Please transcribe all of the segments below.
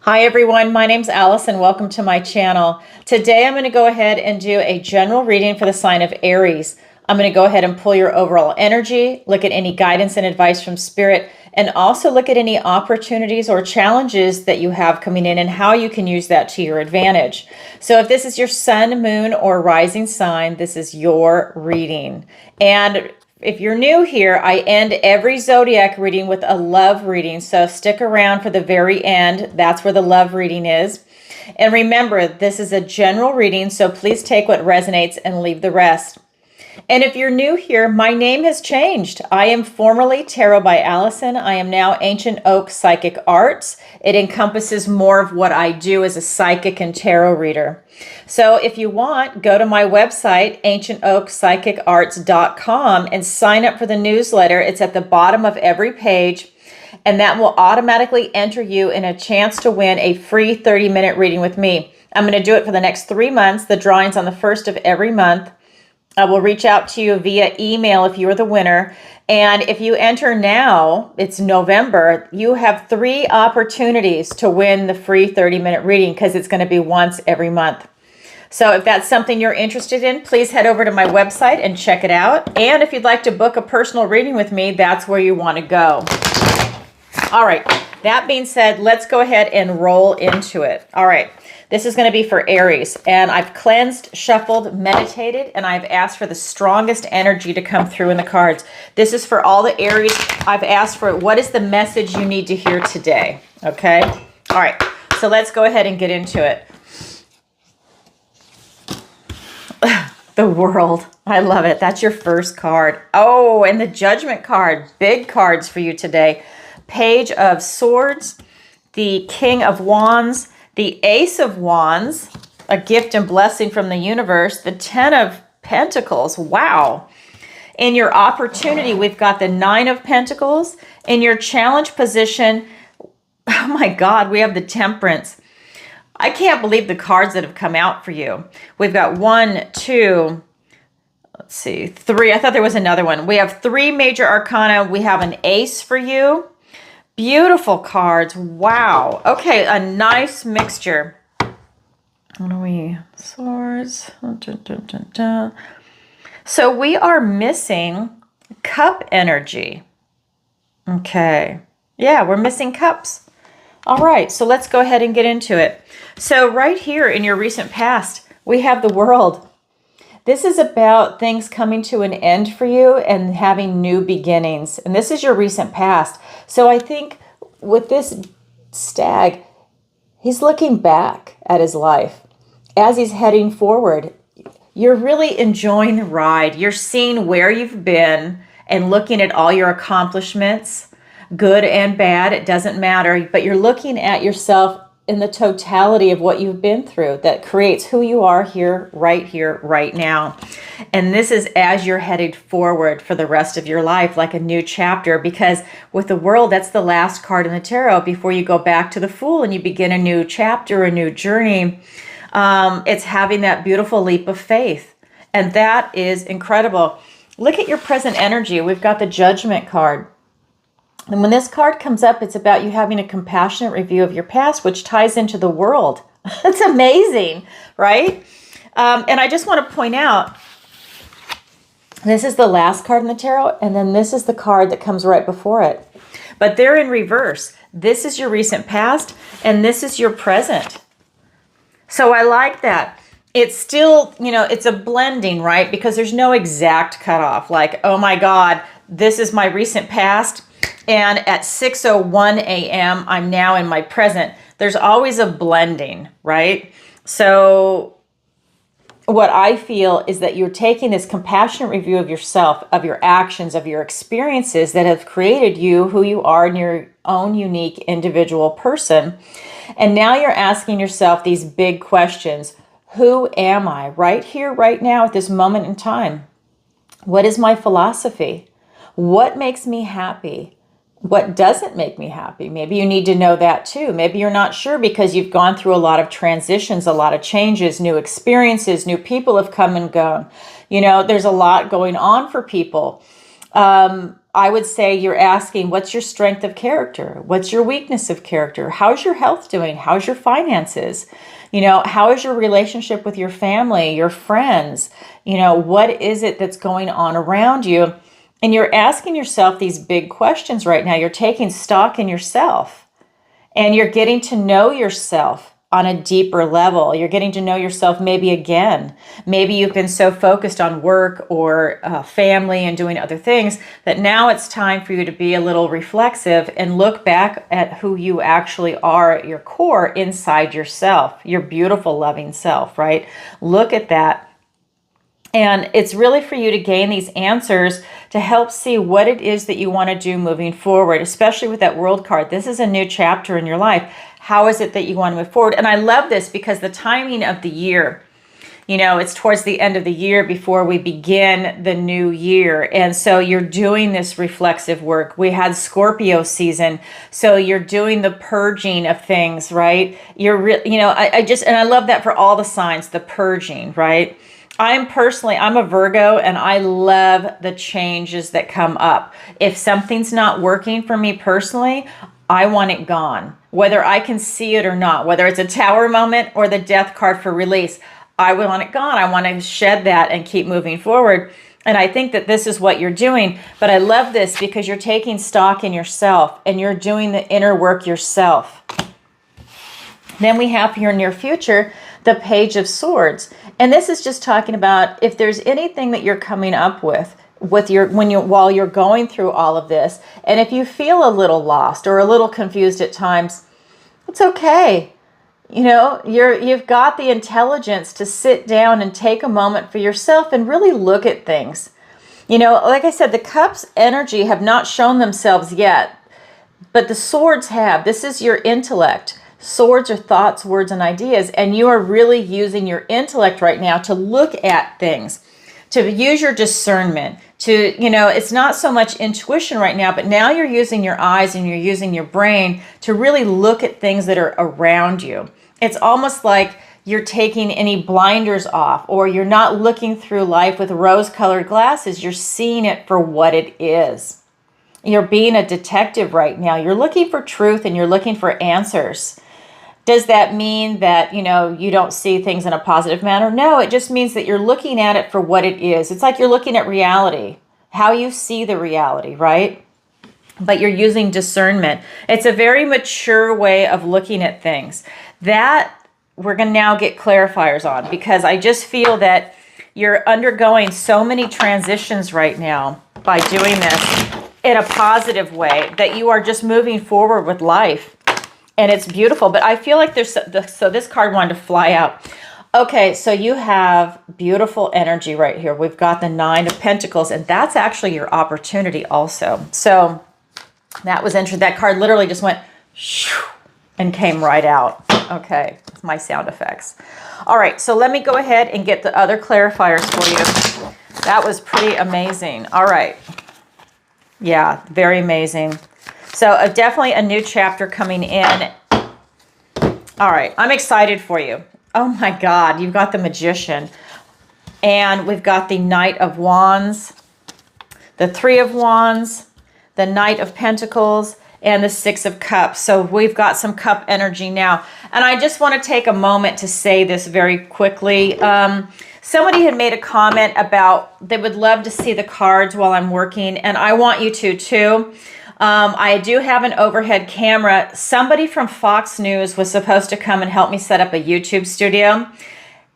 Hi everyone, my name's Alison. Welcome to my channel. Today I'm going to go ahead and do a general reading for the sign of Aries. I'm going to go ahead and pull your overall energy, look at any guidance and advice from Spirit, and also look at any opportunities or challenges that you have coming in and how you can use that to your advantage. So if this is your sun, moon, or rising sign, this is your reading. And if you're new here, I end every zodiac reading with a love reading. So stick around for the very end. That's where the love reading is. And remember, this is a general reading, so please take what resonates and leave the rest. And if you're new here, my name has changed. I am formerly Tarot by Alison. I am now Ancient Oak Psychic Arts. It encompasses more of what I do as a psychic and tarot reader. So if you want, go to my website, ancientoakpsychicarts.com, and sign up for the newsletter. It's at the bottom of every page, and that will automatically enter you in a chance to win a free 30-minute reading with me. I'm going to do it for the next 3 months. The drawing's on the first of every month. I will reach out to you via email if you are the winner. And if you enter now, it's November, you have 3 opportunities to win the free 30-minute reading because it's going to be once every month. So if that's something you're interested in, please head over to my website and check it out. And if you'd like to book a personal reading with me, that's where you want to go. All right. That being said, let's go ahead and roll into it. All right. This is going to be for Aries, and I've cleansed, shuffled, meditated, and I've asked for the strongest energy to come through in the cards. This is for all the Aries. I've asked for what is the message you need to hear today, okay? All right, so let's go ahead and get into it. The World. I love it. That's your first card. Oh, and the Judgment card. Big cards for you today. Page of Swords, the King of Wands, the Ace of Wands, a gift and blessing from the universe, the Ten of Pentacles, wow. In your opportunity, we've got the Nine of Pentacles. In your challenge position, oh my God, we have the Temperance. I can't believe the cards that have come out for you. We've got 1, 2, let's see, 3. I thought there was another one. We have 3 major arcana. We have an ace for you. Beautiful cards. Wow. Okay, a nice mixture. What are we? Swords. Dun, dun, dun, dun. So we are missing cup energy. Okay. Yeah, we're missing cups. All right, so let's go ahead and get into it. So right here in your recent past, we have the World. This is about things coming to an end for you and having new beginnings. And this is your recent past. So I think with this stag, he's looking back at his life as he's heading forward. You're really enjoying the ride. You're seeing where you've been and looking at all your accomplishments, good and bad. It doesn't matter. But you're looking at yourself in the totality of what you've been through that creates who you are here, right now. And this is as you're headed forward for the rest of your life, like a new chapter, because with the World, that's the last card in the tarot before you go back to the Fool and you begin a new chapter, a new journey. It's having that beautiful leap of faith. And that is incredible. Look at your present energy. We've got the Judgment card. And when this card comes up, it's about you having a compassionate review of your past, which ties into the World. It's amazing, right? And I just want to point out, this is the last card in the tarot, and then this is the card that comes right before it. But they're in reverse. This is your recent past, and this is your present. So I like that. It's still, it's a blending, right? Because there's no exact cutoff. Like, oh my God, this is my recent past. And at 6:01 a.m., I'm now in my present. There's always a blending, right? So what I feel is that you're taking this compassionate review of yourself, of your actions, of your experiences that have created you, who you are in your own unique individual person. And now you're asking yourself these big questions. Who am I right here, right now, at this moment in time? What is my philosophy? What makes me happy? What doesn't make me happy? Maybe you need to know that too. Maybe you're not sure because you've gone through a lot of transitions, a lot of changes, new experiences, new people have come and gone. There's a lot going on for people. I would say you're asking, what's your strength of character? What's your weakness of character? How's your health doing? How's your finances? How is your relationship with your family, your friends? What is it that's going on around you? And you're asking yourself these big questions right now. You're taking stock in yourself, and you're getting to know yourself on a deeper level. You're getting to know yourself maybe again. Maybe you've been so focused on work or family and doing other things that now it's time for you to be a little reflexive and look back at who you actually are at your core inside yourself, your beautiful, loving self, right? Look at that. And it's really for you to gain these answers to help see what it is that you want to do moving forward, especially with that World card. This is a new chapter in your life. How is it that you want to move forward? And I love this because the timing of the year, it's towards the end of the year before we begin the new year. And so you're doing this reflexive work. We had Scorpio season. So you're doing the purging of things, right? I love that for all the signs, the purging, right? I'm a Virgo, and I love the changes that come up. If something's not working for me personally, I want it gone, whether I can see it or not, whether it's a Tower moment or the Death card for release. I want it gone. I want to shed that and keep moving forward. And I think that this is what you're doing. But I love this because you're taking stock in yourself and you're doing the inner work yourself. Then we have here near future, the Page of Swords. And this is just talking about if there's anything that you're coming up with while you're going through all of this, and if you feel a little lost or a little confused at times, it's okay. You've got the intelligence to sit down and take a moment for yourself and really look at things. Like I said, the Cups energy have not shown themselves yet, but the Swords have. This is your intellect. Swords are thoughts, words, and ideas, and you are really using your intellect right now to look at things, to use your discernment, it's not so much intuition right now, but now you're using your eyes and you're using your brain to really look at things that are around you. It's almost like you're taking any blinders off, or you're not looking through life with rose-colored glasses. You're seeing it for what it is. You're being a detective right now. You're looking for truth and you're looking for answers. Does that mean that, you don't see things in a positive manner? No, it just means that you're looking at it for what it is. It's like you're looking at reality, how you see the reality, right? But you're using discernment. It's a very mature way of looking at things. That we're going to now get clarifiers on, because I just feel that you're undergoing so many transitions right now by doing this in a positive way that you are just moving forward with life. And it's beautiful, but I feel like so this card wanted to fly out. Okay, so you have beautiful energy right here. We've got the Nine of Pentacles, and that's actually your opportunity also. So that was interesting. That card literally just went shoo, and came right out. Okay, with my sound effects. All right, so let me go ahead and get the other clarifiers for you. That was pretty amazing. All right. Yeah, very amazing. So definitely a new chapter coming in. All right, I'm excited for you. Oh my God, you've got the Magician. And we've got the Knight of Wands, the Three of Wands, the Knight of Pentacles, and the Six of Cups. So we've got some cup energy now. And I just want to take a moment to say this very quickly. Somebody had made a comment about they would love to see the cards while I'm working, and I want you to too. I do have an overhead camera. Somebody from Fox News was supposed to come and help me set up a YouTube studio,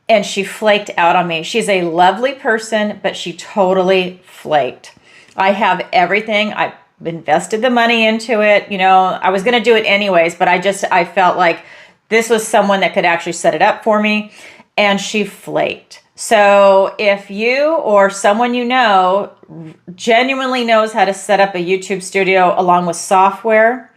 and she flaked out on me. She's a lovely person, but she totally flaked. I have everything. I invested the money into it. I was going to do it anyways, but I felt like this was someone that could actually set it up for me, and she flaked. So if you or someone you know genuinely knows how to set up a YouTube studio along with software,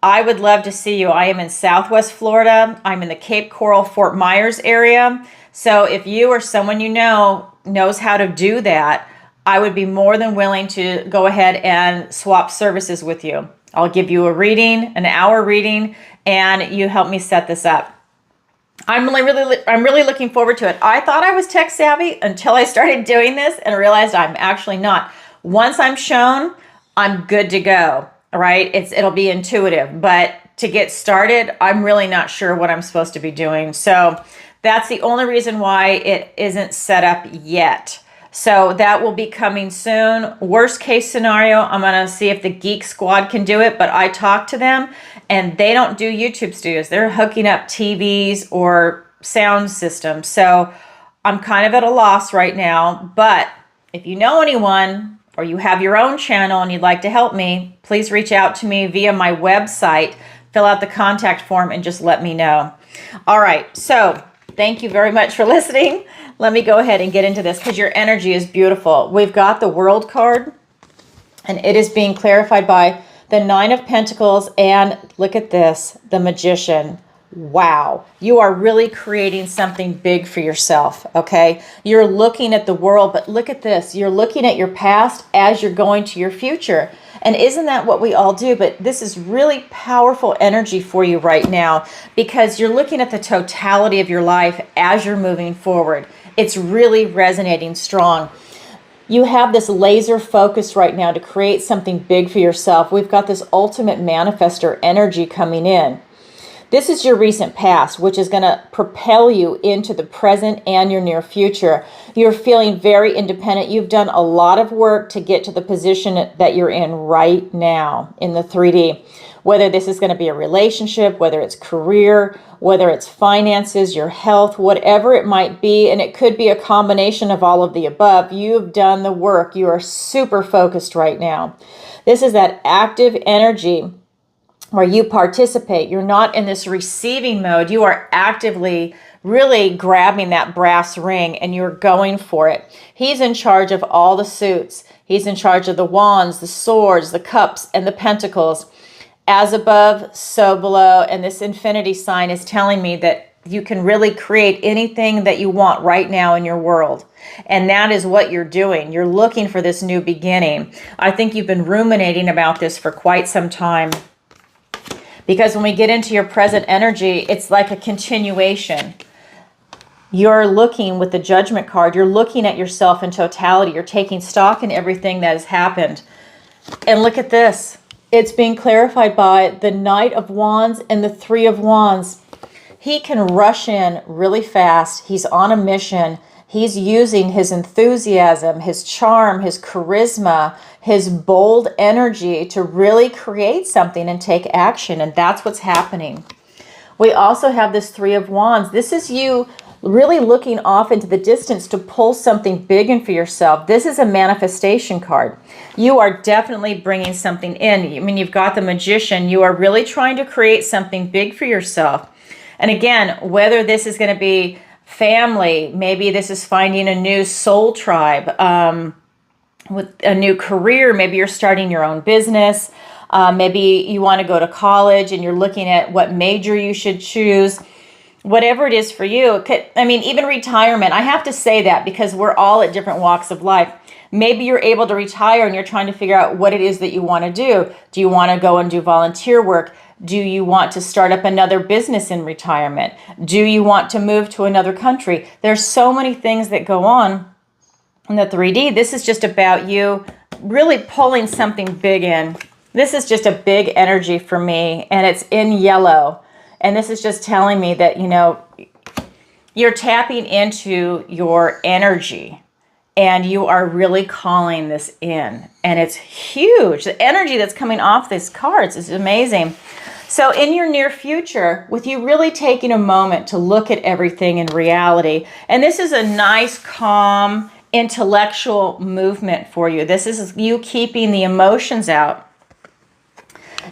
I would love to see you. I am in Southwest Florida. I'm in the Cape Coral, Fort Myers area. So if you or someone you know knows how to do that, I would be more than willing to go ahead and swap services with you. I'll give you a reading, an hour reading, and you help me set this up. I'm really looking forward to it. I thought I was tech savvy until I started doing this and realized I'm actually not. Once I'm shown, I'm good to go, right? It'll be intuitive, but to get started, I'm really not sure what I'm supposed to be doing. So that's the only reason why it isn't set up yet. So that will be coming soon. Worst case scenario, I'm going to see if the Geek Squad can do it, but I talked to them and they don't do YouTube studios. They're hooking up TVs or sound systems. So I'm kind of at a loss right now, but if you know anyone or you have your own channel and you'd like to help me, please reach out to me via my website, fill out the contact form, and just let me know. All right, so thank you very much for listening. Let me go ahead and get into this because your energy is beautiful. We've got the World card, and it is being clarified by the Nine of Pentacles, and look at this, the Magician. Wow, you are really creating something big for yourself, okay? You're looking at the world, but look at this. You're looking at your past as you're going to your future. And isn't that what we all do? But this is really powerful energy for you right now because you're looking at the totality of your life as you're moving forward. It's really resonating strong. You have this laser focus right now to create something big for yourself. We've got this ultimate manifestor energy coming in. This is your recent past, which is going to propel you into the present and your near future. You're feeling very independent. You've done a lot of work to get to the position that you're in right now in the 3D. Whether this is going to be a relationship, whether it's career, whether it's finances, your health, whatever it might be, and it could be a combination of all of the above. You've done the work. You are super focused right now. This is that active energy where you participate. You're not in this receiving mode. You are actively really grabbing that brass ring and you're going for it. He's in charge of all the suits. He's in charge of the wands, the swords, the cups, and the pentacles. As above, so below. And this infinity sign is telling me that you can really create anything that you want right now in your world. And that is what you're doing. You're looking for this new beginning. I think you've been ruminating about this for quite some time. Because when we get into your present energy, it's like a continuation. You're looking with the Judgment card, you're looking at yourself in totality. You're taking stock in everything that has happened. And look at this. It's being clarified by the Knight of Wands and the Three of Wands. He can rush in really fast. He's on a mission. He's using his enthusiasm, his charm, his charisma, his bold energy to really create something and take action. And that's what's happening. We also have this Three of Wands. This is you really looking off into the distance to pull something big in for yourself. This is a manifestation card. You are definitely bringing something in. I mean, you've got the Magician. You are really trying to create something big for yourself. And again, whether this is going to be family, maybe this is finding a new soul tribe, with a new career, maybe you're starting your own business, maybe you want to go to college and you're looking at what major you should choose. Whatever it is for you, I mean, even retirement, I have to say that because we're all at different walks of life. Maybe you're able to retire and you're trying to figure out what it is that you want to do. Do you want to go and do volunteer work? Do you want to start up another business in retirement? Do you want to move to another country? There's so many things that go on in the 3D. This is just about you really pulling something big in. This is just a big energy for me, and it's in yellow. And this is just telling me that, you know, you're tapping into your energy and you are really calling this in. And it's huge. The energy that's coming off these cards is amazing. So in your near future, with you really taking a moment to look at everything in reality, and this is a nice, calm, intellectual movement for you. This is you keeping the emotions out.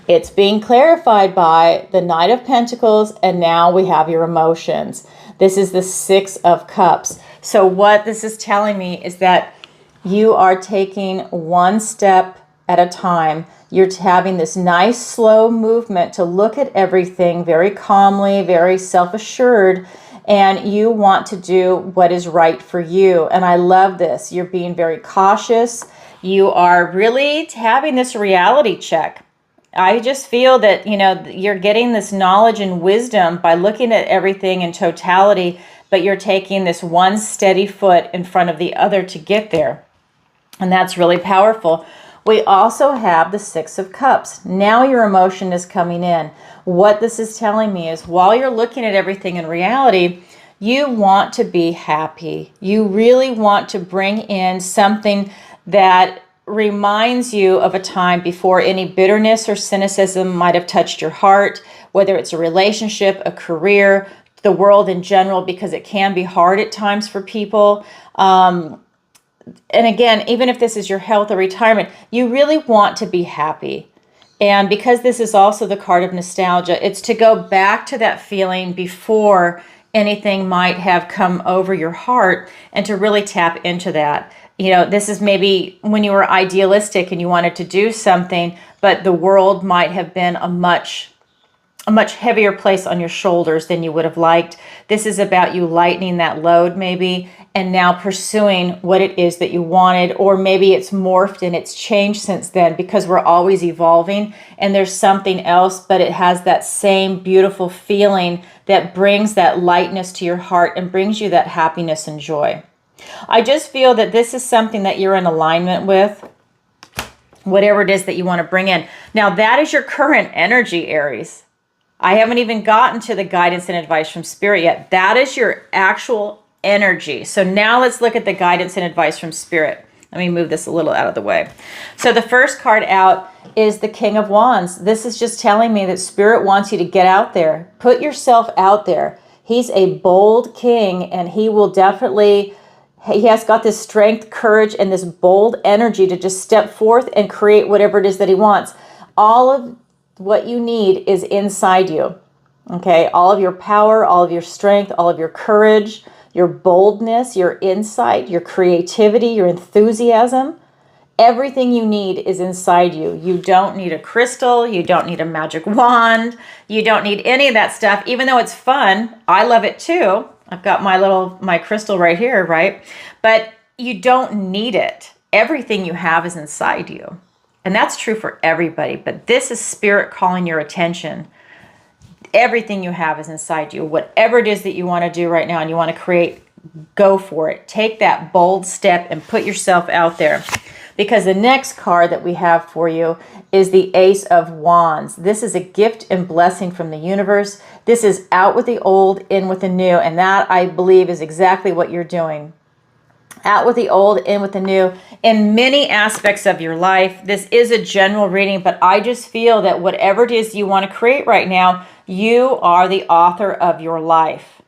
It's being clarified by the Knight of Pentacles, and now we have your emotions. This is the Six of Cups. So what this is telling me is that you are taking one step at a time. You're having this nice, slow movement to look at everything very calmly, very self-assured, and you want to do what is right for you. And I love this. You're being very cautious. You are really having this reality check. I just feel that, you know, you're getting this knowledge and wisdom by looking at everything in totality, but you're taking this one steady foot in front of the other to get there. And that's really powerful. We also have the Six of Cups. Now your emotion is coming in. What this is telling me is while you're looking at everything in reality, you want to be happy. You really want to bring in something that reminds you of a time before any bitterness or cynicism might have touched your heart, whether it's a relationship, a career, the world in general, because it can be hard at times for people. And again, even if this is your health or retirement, you really want to be happy. And because this is also the card of nostalgia, it's to go back to that feeling before anything might have come over your heart and to really tap into that. You know, this is maybe when you were idealistic and you wanted to do something, but the world might have been a much heavier place on your shoulders than you would have liked. This is about you lightening that load maybe and now pursuing what it is that you wanted, or maybe it's morphed and it's changed since then because we're always evolving and there's something else, but it has that same beautiful feeling that brings that lightness to your heart and brings you that happiness and joy. I just feel that this is something that you're in alignment with, whatever it is that you want to bring in. Now that is your current energy, Aries. I haven't even gotten to the guidance and advice from Spirit yet. That is your actual energy. So now let's look at the guidance and advice from Spirit. Let me move this a little out of the way. So the first card out is the King of Wands. This is just telling me that Spirit wants you to get out there. Put yourself out there. He's a bold king, and he will definitely, he has got this strength, courage, and this bold energy to just step forth and create whatever it is that he wants. All of what you need is inside you. Okay, all of your power, all of your strength, all of your courage, your boldness, your insight, your creativity, your enthusiasm, everything you need is inside you. You don't need a crystal. You don't need a magic wand. You don't need any of that stuff, even though it's fun. I love it too. I've got my crystal right here, right? But you don't need it. Everything you have is inside you. And that's true for everybody. But this is Spirit calling your attention. Everything you have is inside you. Whatever it is that you want to do right now and you want to create, go for it. Take that bold step and put yourself out there. Because the next card that we have for you is the Ace of Wands. This is a gift and blessing from the universe. This is out with the old, in with the new. And that, I believe, is exactly what you're doing. Out with the old, in with the new, in many aspects of your life. This is a general reading, but I just feel that whatever it is you want to create right now, you are the author of your life.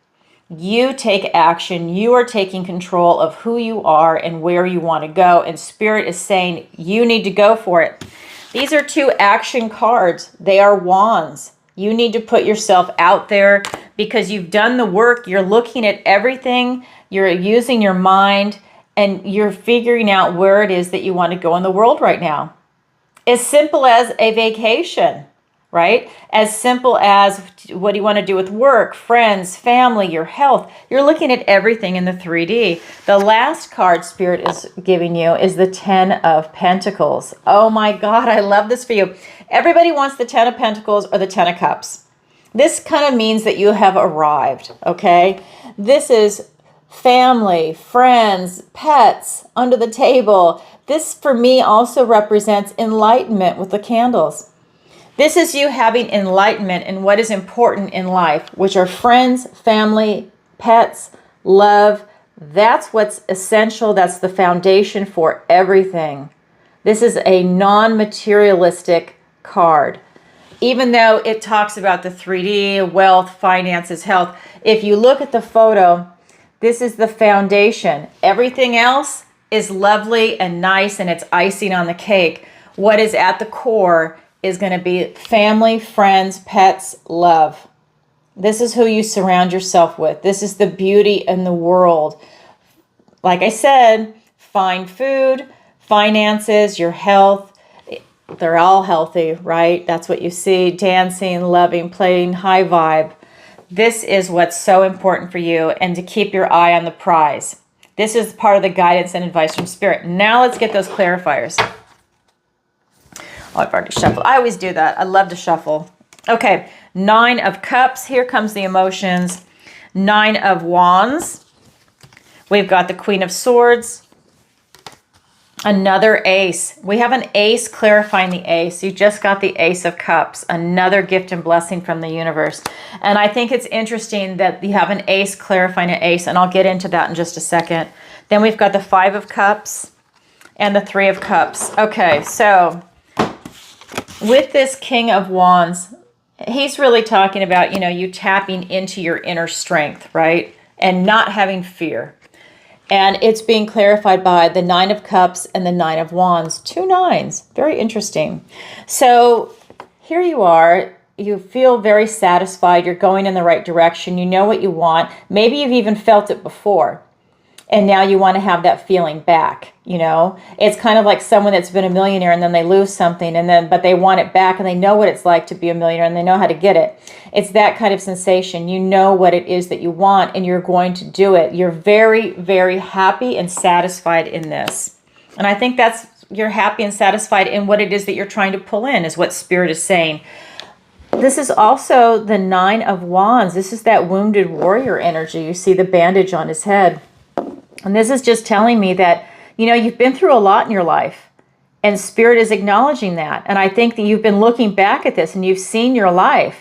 You take action. You are taking control of who you are and where you want to go. And Spirit is saying you need to go for it. These are two action cards. They are wands. You need to put yourself out there because you've done the work. You're looking at everything. You're using your mind and you're figuring out where it is that you want to go in the world right now. As simple as a vacation, right? As simple as what do you want to do with work, friends, family, your health. You're looking at everything in the 3D. The last card Spirit is giving you is the 10 of Pentacles. Oh my God, I love this for you. Everybody wants the 10 of Pentacles or the 10 of Cups. This kind of means that you have arrived, okay? This is family, friends, pets, under the table. This for me also represents enlightenment with the candles. This is you having enlightenment in what is important in life, which are friends, family, pets, love. That's what's essential. That's the foundation for everything. This is a non-materialistic card. Even though it talks about the 3D, wealth, finances, health, if you look at the photo, this is the foundation. Everything else is lovely and nice and it's icing on the cake. What is at the core is going to be family, friends, pets, love. This is who you surround yourself with. This is the beauty in the world. Like I said, find food, finances, your health. They're all healthy, right? That's what you see. Dancing, loving, playing, high vibe. This is what's so important for you, and to keep your eye on the prize. This is part of the guidance and advice from Spirit. Now let's get those clarifiers. Oh, I've already shuffled. I always do that. I love to shuffle. Okay, 9 of Cups. Here comes the emotions. 9 of Wands. We've got the Queen of Swords. Another ace. We have an ace clarifying the ace. You just got the Ace of Cups, another gift and blessing from the universe. And I think it's interesting that you have an ace clarifying an ace, and I'll get into that in just a second. Then we've got the Five of Cups and the Three of Cups. Okay, so with this King of Wands, he's really talking about, you know, you tapping into your inner strength, right? And not having fear. And it's being clarified by the Nine of Cups and the Nine of Wands. 2 nines. Very interesting. So here you are. You feel very satisfied. You're going in the right direction. You know what you want. Maybe you've even felt it before. And now you want to have that feeling back, you know? It's kind of like someone that's been a millionaire and then they lose something, but they want it back, and they know what it's like to be a millionaire and they know how to get it. It's that kind of sensation. You know what it is that you want and you're going to do it. You're very, very happy and satisfied in this. And I think you're happy and satisfied in what it is that you're trying to pull in, is what Spirit is saying. This is also the Nine of Wands. This is that wounded warrior energy. You see the bandage on his head. And this is just telling me that, you know, you've been through a lot in your life, and Spirit is acknowledging that. And I think that you've been looking back at this and you've seen your life.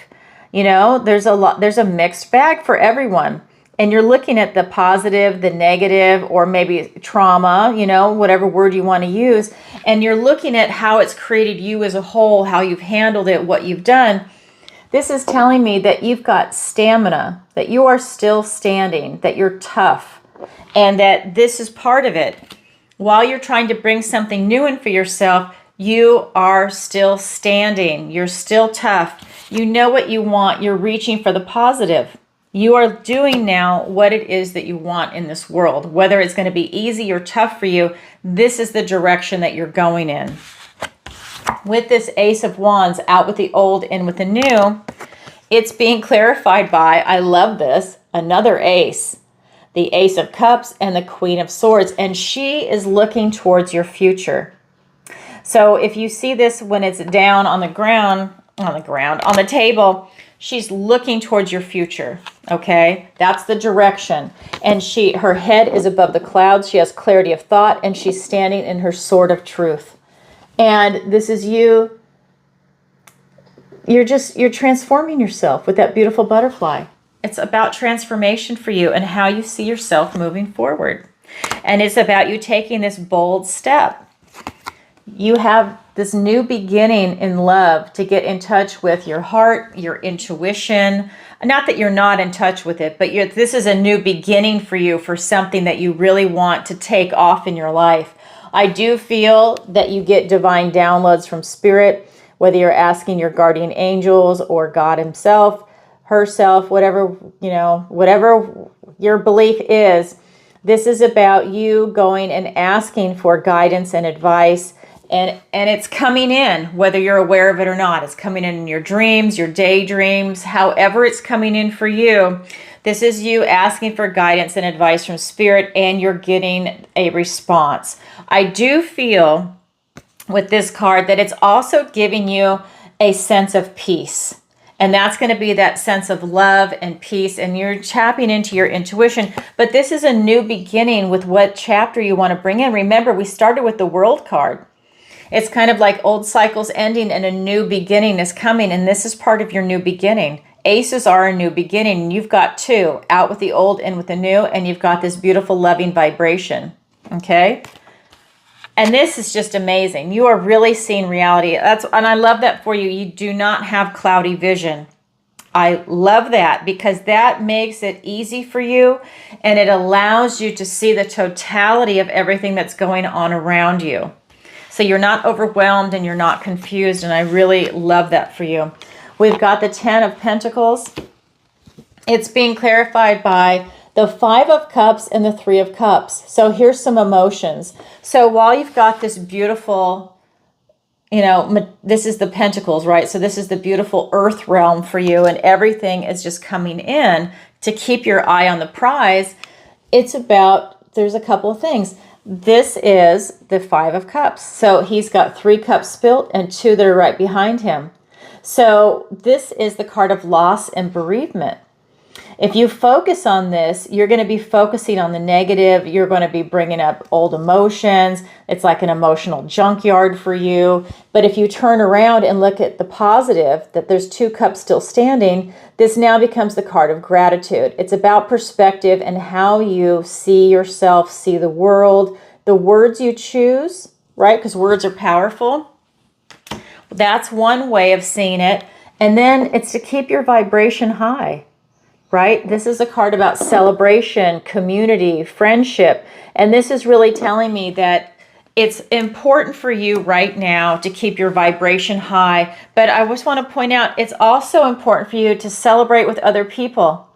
You know, there's a mixed bag for everyone. And you're looking at the positive, the negative, or maybe trauma, you know, whatever word you want to use. And you're looking at how it's created you as a whole, how you've handled it, what you've done. This is telling me that you've got stamina, that you are still standing, that you're tough. And that this is part of it. While you're trying to bring something new in for yourself, you are still standing. You're still tough. You know what you want. You're reaching for the positive. You are doing now what it is that you want in this world. Whether it's going to be easy or tough for you, this is the direction that you're going in. With this Ace of Wands, out with the old, in with the new, it's being clarified by, I love this, another ace. The Ace of Cups and the Queen of Swords, and she is looking towards your future. So if you see this when it's down on the table, she's looking towards your future, okay? That's the direction. And her head is above the clouds. She has clarity of thought, and she's standing in her sword of truth. And this is you. You're transforming yourself with that beautiful butterfly. It's about transformation for you and how you see yourself moving forward. And it's about you taking this bold step. You have this new beginning in love to get in touch with your heart, your intuition. Not that you're not in touch with it, but this is a new beginning for you, for something that you really want to take off in your life. I do feel that you get divine downloads from Spirit, whether you're asking your guardian angels or God himself, herself, whatever your belief is. This is about you going and asking for guidance and advice, and it's coming in, whether you're aware of it or not. It's coming in your dreams, your daydreams, however it's coming in for you. This is you asking for guidance and advice from Spirit, and you're getting a response. I do feel with this card that it's also giving you a sense of peace. And that's going to be that sense of love and peace, and you're tapping into your intuition. But this is a new beginning with what chapter you want to bring in. Remember, we started with the World card. It's kind of like old cycles ending and a new beginning is coming, and this is part of your new beginning. Aces are a new beginning. You've got two, out with the old, in with the new, and you've got this beautiful loving vibration, okay? And this is just amazing. You are really seeing reality. And I love that for you. You do not have cloudy vision. I love that because that makes it easy for you, and it allows you to see the totality of everything that's going on around you. So you're not overwhelmed and you're not confused, and I really love that for you. We've got the 10 of Pentacles. It's being clarified by the 5 of Cups and the 3 of Cups. So here's some emotions. So while you've got this beautiful, this is the Pentacles, right? So this is the beautiful earth realm for you, and everything is just coming in to keep your eye on the prize. It's about, there's a couple of things. This is the 5 of Cups. So he's got 3 cups spilt and 2 that are right behind him. So this is the card of loss and bereavement. If you focus on this, you're going to be focusing on the negative. You're going to be bringing up old emotions. It's like an emotional junkyard for you. But if you turn around and look at the positive, that there's 2 cups still standing, this now becomes the card of gratitude. It's about perspective and how you see yourself, see the world, the words you choose, right? Because words are powerful. That's one way of seeing it. And then it's to keep your vibration high, right? This is a card about celebration, community, friendship. And this is really telling me that it's important for you right now to keep your vibration high. But I just want to point out, it's also important for you to celebrate with other people.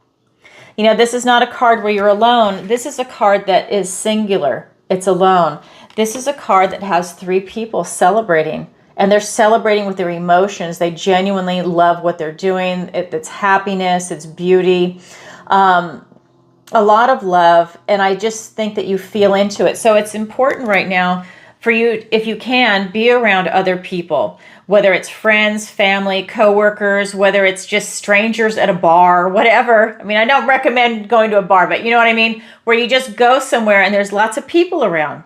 You know, this is not a card where you're alone. This is a card that is singular. It's alone. This is a card that has 3 people celebrating. And they're celebrating with their emotions. They genuinely love what they're doing. It's happiness, it's beauty, a lot of love. And I just think that you feel into it. So it's important right now for you, if you can, be around other people, whether it's friends, family, coworkers, whether it's just strangers at a bar, whatever. I mean, I don't recommend going to a bar, but you know what I mean? Where you just go somewhere and there's lots of people around,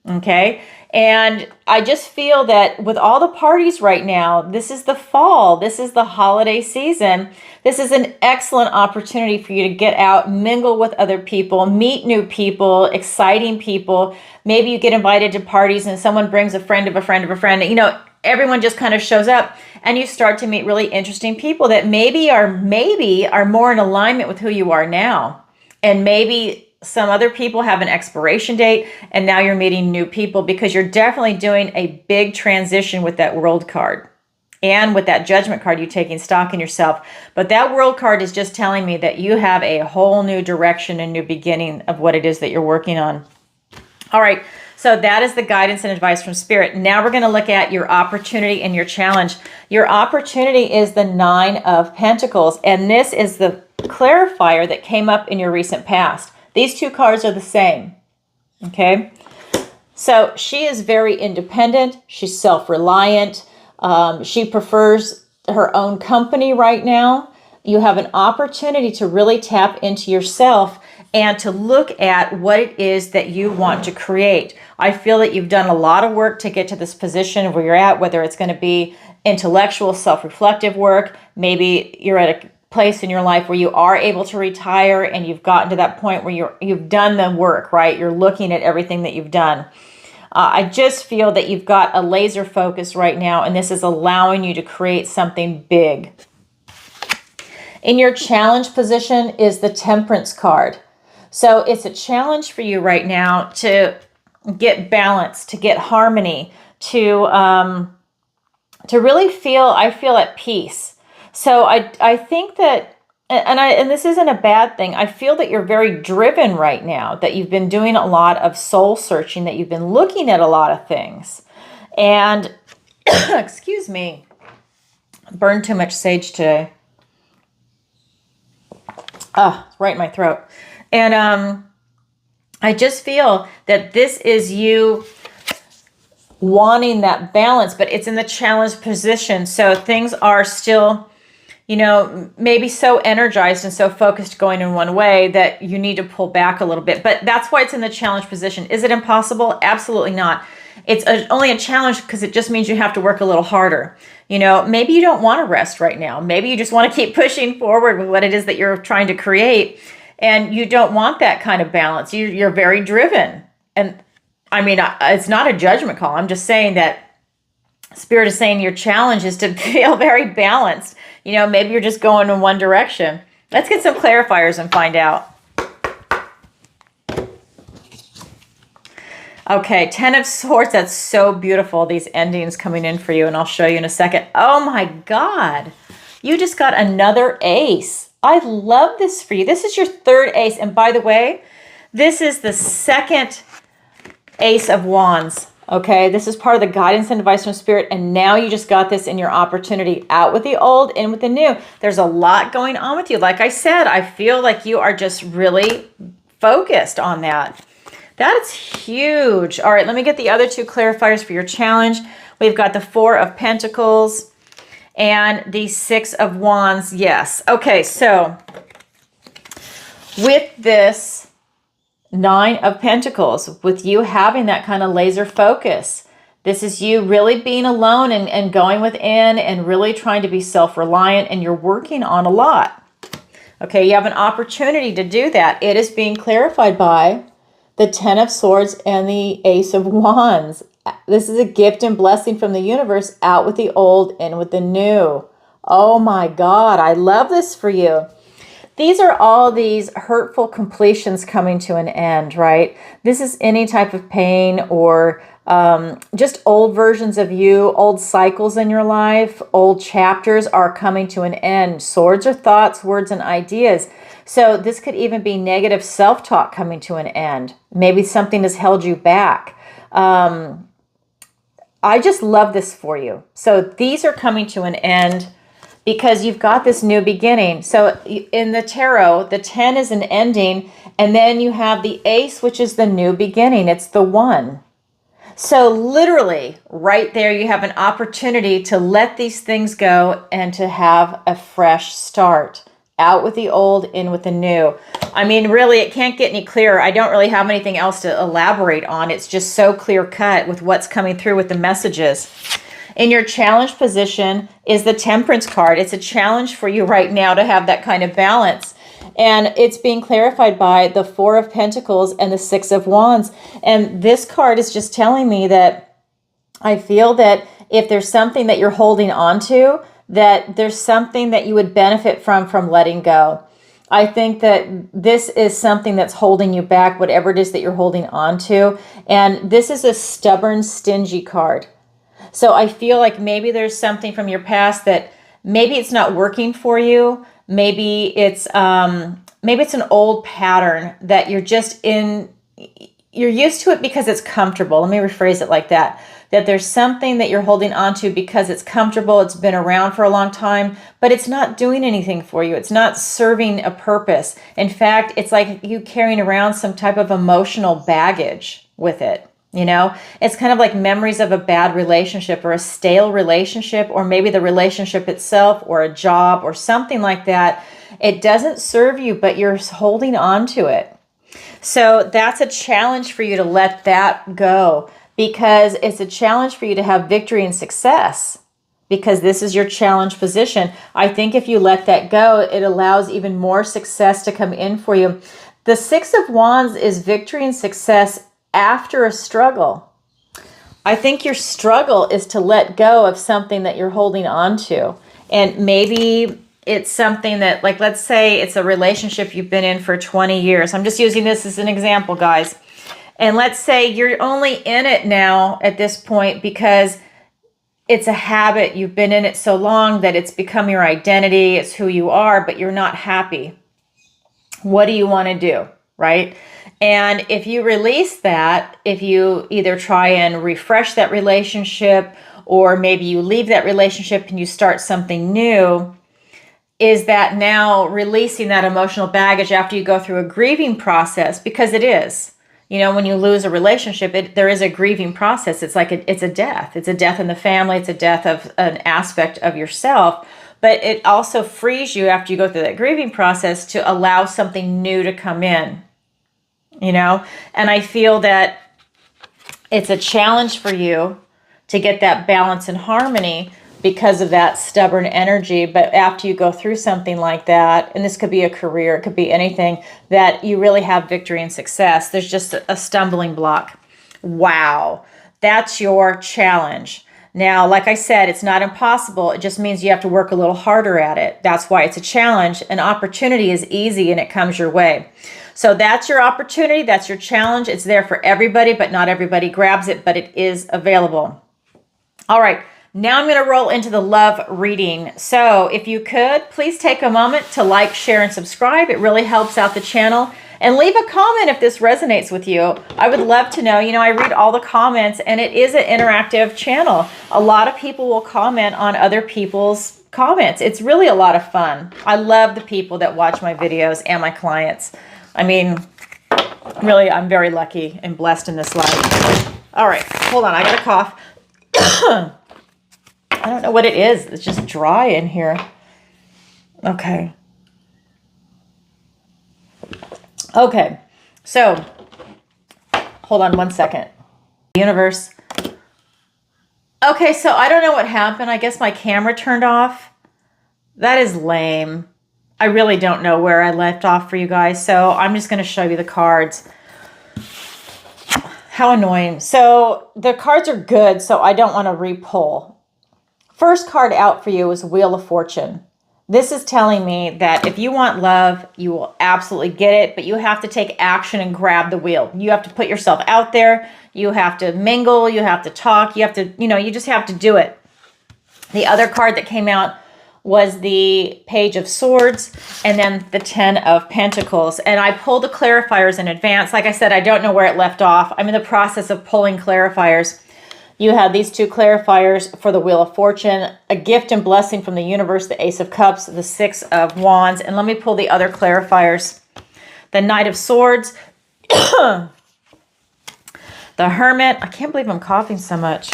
okay? And I just feel that with all the parties right now, this is the fall, this is the holiday season. This is an excellent opportunity for you to get out, mingle with other people, meet new people, exciting people. Maybe you get invited to parties and someone brings a friend of a friend of a friend. You know, everyone just kind of shows up and you start to meet really interesting people that maybe are more in alignment with who you are now. And maybe some other people have an expiration date and now you're meeting new people, because you're definitely doing a big transition with that World card and with that Judgment card, you taking stock in yourself. But that World card is just telling me that you have a whole new direction and new beginning of what it is that you're working on. All right, so that is the guidance and advice from Spirit. Now we're going to look at your opportunity and your challenge. Your opportunity is the 9 of Pentacles, and this is the clarifier that came up in your recent past. These 2 cards are the same, okay? So she is very independent. She's self-reliant. She prefers her own company right now. You have an opportunity to really tap into yourself and to look at what it is that you want to create. I feel that you've done a lot of work to get to this position where you're at, whether it's going to be intellectual, self-reflective work. Maybe you're at a place in your life where you are able to retire and you've gotten to that point where you've done the work, right? You're looking at everything that you've done. I just feel that you've got a laser focus right now, and this is allowing you to create something big. In your challenge position is the Temperance card. So it's a challenge for you right now to get balance, to get harmony, to really feel at peace. So I think that, and this isn't a bad thing, I feel that you're very driven right now, that you've been doing a lot of soul searching, that you've been looking at a lot of things. And, excuse me, burned too much sage today. It's right in my throat. And I just feel that this is you wanting that balance, but it's in the challenge position. So things are still, you know, maybe so energized and so focused going in one way that you need to pull back a little bit. But that's why it's in the challenge position. Is it impossible? Absolutely not. It's only a challenge because it just means you have to work a little harder. You know, maybe you don't want to rest right now. Maybe you just want to keep pushing forward with what it is that you're trying to create. And you don't want that kind of balance. You're very driven. And I mean, it's not a judgment call. I'm just saying that Spirit is saying your challenge is to feel very balanced. You know, maybe you're just going in one direction. Let's get some clarifiers and find out. Okay, 10 of Swords. That's so beautiful. These endings coming in for you, and I'll show you in a second. Oh my God. You just got another ace. I love this for you. This is your 3rd ace. And by the way, this is the 2nd Ace of Wands. Okay, this is part of the guidance and advice from Spirit, and now you just got this in your opportunity. Out with the old, in with the new. There's a lot going on with you. Like I said, I feel like you are just really focused on that. That's huge. All right, let me get the other 2 clarifiers for your challenge. We've got the 4 of Pentacles and the 6 of Wands. Yes. Okay, so with this Nine of Pentacles, with you having that kind of laser focus. This is you really being alone and going within and really trying to be self-reliant, and you're working on a lot. Okay, you have an opportunity to do that. It is being clarified by the Ten of Swords and the Ace of Wands. This is a gift and blessing from the universe, out with the old, in with the new. Oh my God, I love this for you. These are all these hurtful completions coming to an end, right? This is any type of pain or just old versions of you, old cycles in your life, old chapters are coming to an end. Swords are thoughts, words, and ideas. So this could even be negative self-talk coming to an end. Maybe something has held you back. I just love this for you. So these are coming to an end because you've got this new beginning. So in the tarot, the 10 is an ending, and then you have the ace, which is the new beginning. It's the one. So literally right there, you have an opportunity to let these things go and to have a fresh start. Out with the old, in with the new. I mean, really, it can't get any clearer. I don't really have anything else to elaborate on. It's just so clear cut with what's coming through with the messages. In your challenge position is the Temperance card. It's a challenge for you right now to have that kind of balance. And it's being clarified by the Four of Pentacles and the Six of Wands. And this card is just telling me that I feel that if there's something that you're holding on to, that there's something that you would benefit from letting go. I think that this is something that's holding you back, whatever it is that you're holding on to. And this is a stubborn, stingy card. So I feel like maybe there's something from your past that maybe it's not working for you. Maybe it's an old pattern that you're just in, you're used to it because it's comfortable. Let me rephrase it like that. That there's something that you're holding on to because it's comfortable, it's been around for a long time, but it's not doing anything for you. It's not serving a purpose. In fact, it's like you carrying around some type of emotional baggage with it. You know, it's kind of like memories of a bad relationship or a stale relationship, or maybe the relationship itself or a job or something like that. It doesn't serve you, but you're holding on to it. So that's a challenge for you to let that go, because it's a challenge for you to have victory and success, because this is your challenge position. I think if you let that go, it allows even more success to come in for you. The Six of Wands is victory and success after a struggle. I think your struggle is to let go of something that you're holding on to. And maybe it's something that, like, let's say it's a relationship you've been in for 20 years. I'm just using this as an example, guys. And let's say you're only in it now at this point because it's a habit. You've been in it so long that it's become your identity. It's who you are, but you're not happy. What do you want to do, right? And if you release that, if you either try and refresh that relationship, or maybe you leave that relationship and you start something new, is that now releasing that emotional baggage after you go through a grieving process? Because it is. You know, when you lose a relationship, there is a grieving process. It's like it's a death. It's a death in the family. It's a death of an aspect of yourself. But it also frees you after you go through that grieving process to allow something new to come in. You know, and I feel that it's a challenge for you to get that balance and harmony because of that stubborn energy. But after you go through something like that, and this could be a career, it could be anything, that you really have victory and success. There's just a stumbling block. Wow. That's your challenge. Now, like I said, it's not impossible. It just means you have to work a little harder at it. That's why it's a challenge. An opportunity is easy and it comes your way. So that's your opportunity. That's your challenge. It's there for everybody, but not everybody grabs it, but it is available. All right. Now I'm going to roll into the love reading. So if you could, please take a moment to like, share, and subscribe. It really helps out the channel. And leave a comment if this resonates with you. I would love to know. You know, I read all the comments, and it is an interactive channel. A lot of people will comment on other people's comments. It's really a lot of fun. I love the people that watch my videos and my clients. I mean, really, I'm very lucky and blessed in this life. All right, hold on. I got a cough. I don't know what it is. It's just dry in here. Okay. Okay, so hold on one second. Universe. Okay, so I don't know what happened. I guess my camera turned off. That is lame. I really don't know where I left off for you guys, so I'm just going to show you the cards. How annoying. So the cards are good, so I don't want to re-pull. First card out for you is Wheel of Fortune. This is telling me that if you want love, you will absolutely get it, but you have to take action and grab the wheel. You have to put yourself out there. You have to mingle. You have to talk. You have to, you just have to do it. The other card that came out was the Page of Swords and then the 10 of Pentacles. And I pulled the clarifiers in advance. Like I said, I don't know where it left off. I'm in the process of pulling clarifiers. You have these two clarifiers for the Wheel of Fortune, a gift and blessing from the universe, the Ace of Cups, the 6 of Wands. And let me pull the other clarifiers. The Knight of Swords, the Hermit. I can't believe I'm coughing so much.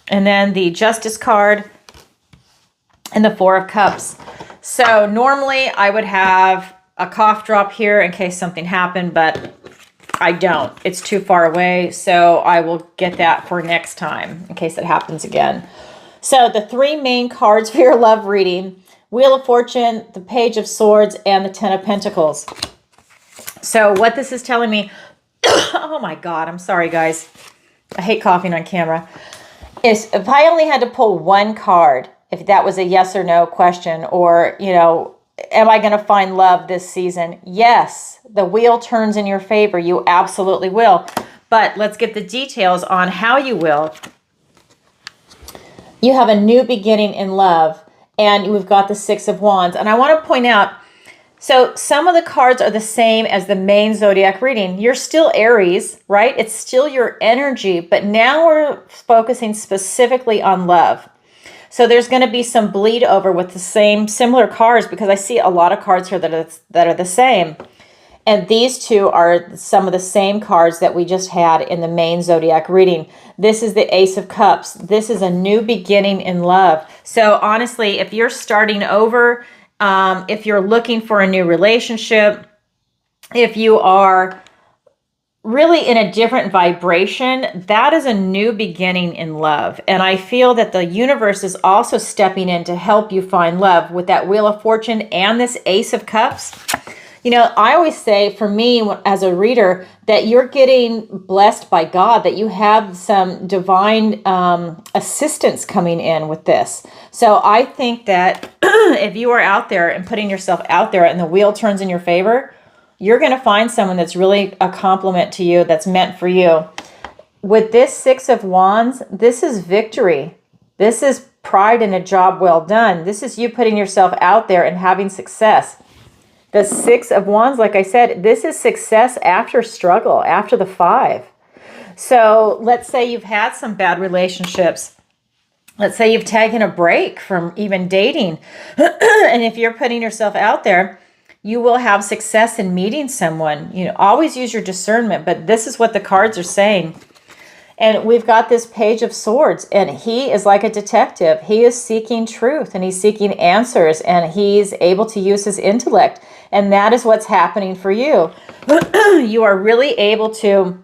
And then the Justice card and the 4 of Cups. So normally I would have a cough drop here in case something happened, but I don't. It's too far away, so I will get that for next time in case it happens again. So the 3 main cards for your love reading, Wheel of Fortune, the Page of Swords, and the 10 of Pentacles. So what this is telling me, oh my God, I'm sorry guys. I hate coughing on camera. Is if I only had to pull one card, if that was a yes or no question, or, am I going to find love this season? Yes, the wheel turns in your favor. You absolutely will. But let's get the details on how you will. You have a new beginning in love, and we've got the 6 of Wands. And I want to point out, so some of the cards are the same as the main zodiac reading. You're still Aries, right? It's still your energy, but now we're focusing specifically on love. So there's going to be some bleed over with the similar cards, because I see a lot of cards here that are the same. And these two are some of the same cards that we just had in the main zodiac reading. This is the Ace of Cups. This is a new beginning in love. So honestly, if you're starting over, if you're looking for a new relationship, if you are really in a different vibration, that is a new beginning in love. And I feel that the universe is also stepping in to help you find love with that Wheel of Fortune and this Ace of Cups. I always say, for me as a reader, that you're getting blessed by God, that you have some divine assistance coming in with this. So I think that if you are out there and putting yourself out there and the wheel turns in your favor, you're going to find someone that's really a compliment to you, that's meant for you. With this 6 of Wands, this is victory. This is pride in a job well done. This is you putting yourself out there and having success. The 6 of Wands, like I said, this is success after struggle, after the 5. So let's say you've had some bad relationships. Let's say you've taken a break from even dating. And if you're putting yourself out there, you will have success in meeting someone. Always use your discernment, but this is what the cards are saying. And we've got this Page of Swords, and he is like a detective. He is seeking truth, and he's seeking answers, and he's able to use his intellect. And that is what's happening for you. You are really able to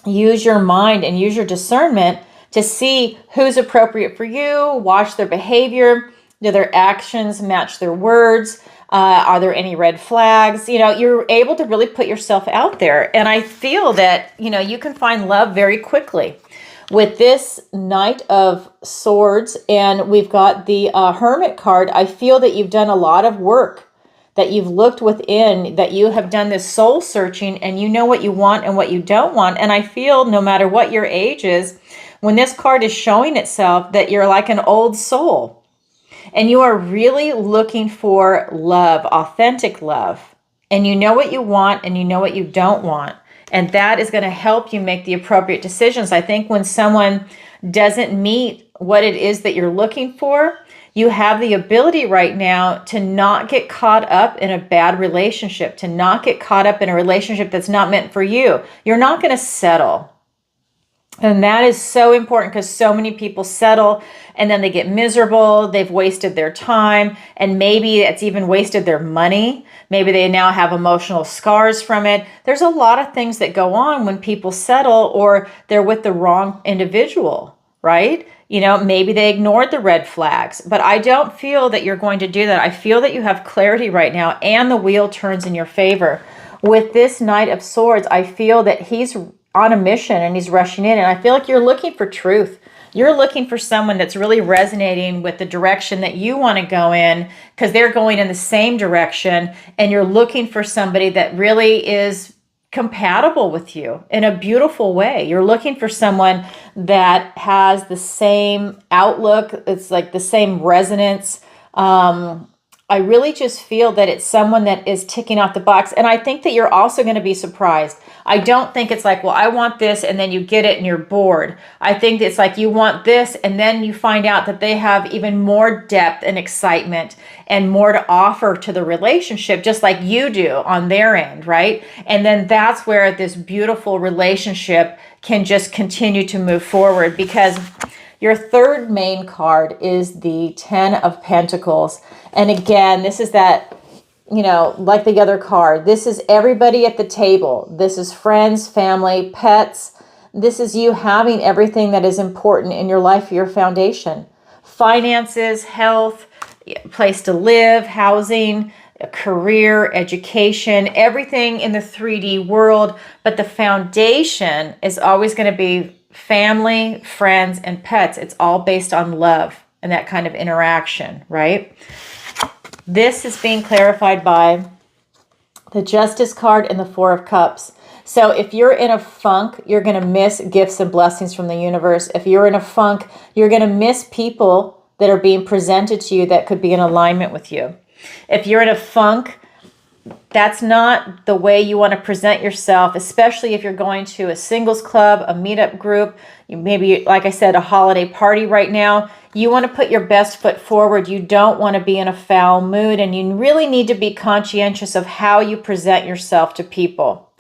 use your mind and use your discernment to see who's appropriate for you, watch their behavior, do their actions match their words, are there any red flags? You're able to really put yourself out there. And I feel that, you can find love very quickly. With this Knight of Swords, and we've got the Hermit card, I feel that you've done a lot of work, that you've looked within, that you have done this soul searching, and you know what you want and what you don't want. And I feel no matter what your age is, when this card is showing itself, that you're like an old soul. And you are really looking for love, authentic love. And you know what you want and you know what you don't want. And that is going to help you make the appropriate decisions. I think when someone doesn't meet what it is that you're looking for, you have the ability right now to not get caught up in a bad relationship, to not get caught up in a relationship that's not meant for you. You're not going to settle. And that is so important because so many people settle and then they get miserable. They've wasted their time, and maybe it's even wasted their money. Maybe they now have emotional scars from it. There's a lot of things that go on when people settle or they're with the wrong individual, right? You know, maybe they ignored the red flags, but I don't feel that you're going to do that. I feel that you have clarity right now and the wheel turns in your favor. With this Knight of Swords, I feel that he's on a mission and he's rushing in, and I feel like you're looking for truth. You're looking for someone that's really resonating with the direction that you want to go in because they're going in the same direction, and you're looking for somebody that really is compatible with you in a beautiful way. You're looking for someone that has the same outlook. It's like the same resonance. I really just feel that it's someone that is ticking off the box. And I think that you're also going to be surprised. I don't think it's like, well, I want this, and then you get it and you're bored. I think it's like you want this, and then you find out that they have even more depth and excitement and more to offer to the relationship, just like you do on their end, right? And then that's where this beautiful relationship can just continue to move forward, because your third main card is the Ten of Pentacles. And again, this is that, you know, like the other card, this is everybody at the table. This is friends, family, pets. This is you having everything that is important in your life, your foundation. Finances, health, place to live, housing, a career, education, everything in the 3D world. But the foundation is always going to be family, friends, and pets. It's all based on love and that kind of interaction, right? This is being clarified by the Justice card and the Four of Cups. So if you're in a funk, you're going to miss gifts and blessings from the universe. If you're in a funk, you're going to miss people that are being presented to you that could be in alignment with you. If you're in a funk, that's not the way you want to present yourself, especially if you're going to a singles club, a meetup group, maybe, like I said, a holiday party right now. You want to put your best foot forward. You don't want to be in a foul mood, and you really need to be conscientious of how you present yourself to people,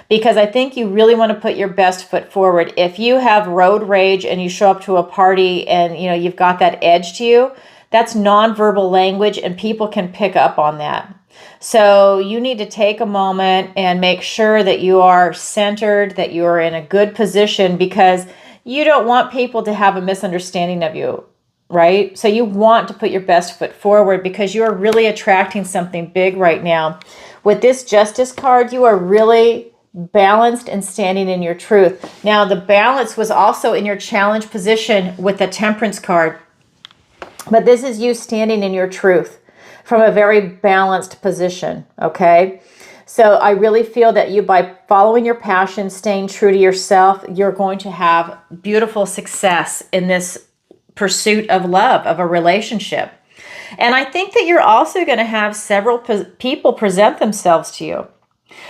because I think you really want to put your best foot forward. If you have road rage and you show up to a party and you know you've got that edge to you, that's nonverbal language, and people can pick up on that. So you need to take a moment and make sure that you are centered, that you are in a good position, because you don't want people to have a misunderstanding of you, right? So you want to put your best foot forward because you are really attracting something big right now. With this Justice card, you are really balanced and standing in your truth. Now, the balance was also in your challenge position with the Temperance card, but this is you standing in your truth from a very balanced position, okay? So I really feel that you, by following your passion, staying true to yourself, you're going to have beautiful success in this pursuit of love, of a relationship. And I think that you're also going to have several people present themselves to you.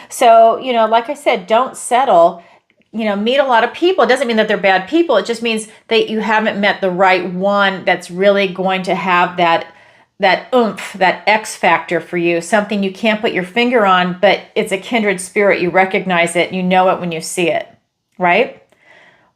So, you know, like I said, don't settle. You know, meet a lot of people. It doesn't mean that they're bad people. It just means that you haven't met the right one that's really going to have that oomph, that X factor for you, something you can't put your finger on, but it's a kindred spirit. You recognize it. You know it when you see it, right?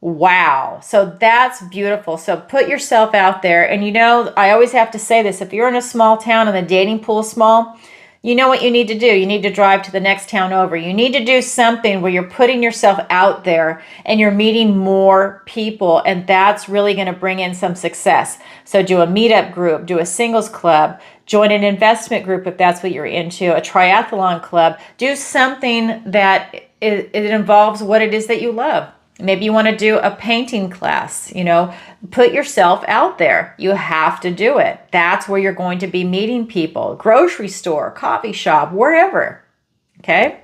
Wow. So that's beautiful. So put yourself out there. And you know, I always have to say this, if you're in a small town and the dating pool is small, you know what you need to do. You need to drive to the next town over. You need to do something where you're putting yourself out there and you're meeting more people, and that's really going to bring in some success. So do a meetup group, do a singles club, join an investment group if that's what you're into, a triathlon club. Do something that it involves what it is that you love. Maybe you want to do a painting class, you know, put yourself out there. You have to do it. That's where you're going to be meeting people, grocery store, coffee shop, wherever. Okay.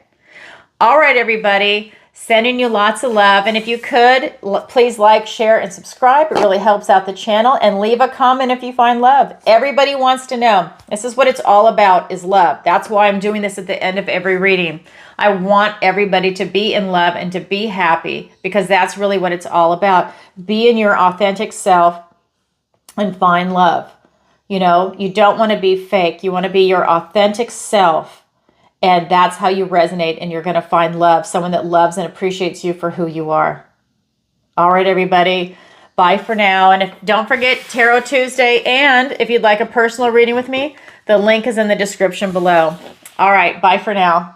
All right, everybody, sending you lots of love. And if you could, please like, share, and subscribe. It really helps out the channel, and leave a comment if you find love. Everybody wants to know. This is what it's all about, is love. That's why I'm doing this at the end of every reading. I want everybody to be in love and to be happy, because that's really what it's all about. Be in your authentic self and find love. You know, you don't want to be fake. You want to be your authentic self, and that's how you resonate, and you're going to find love, someone that loves and appreciates you for who you are. All right, everybody. Bye for now. And don't forget Tarot Tuesday. And if you'd like a personal reading with me, the link is in the description below. All right. Bye for now.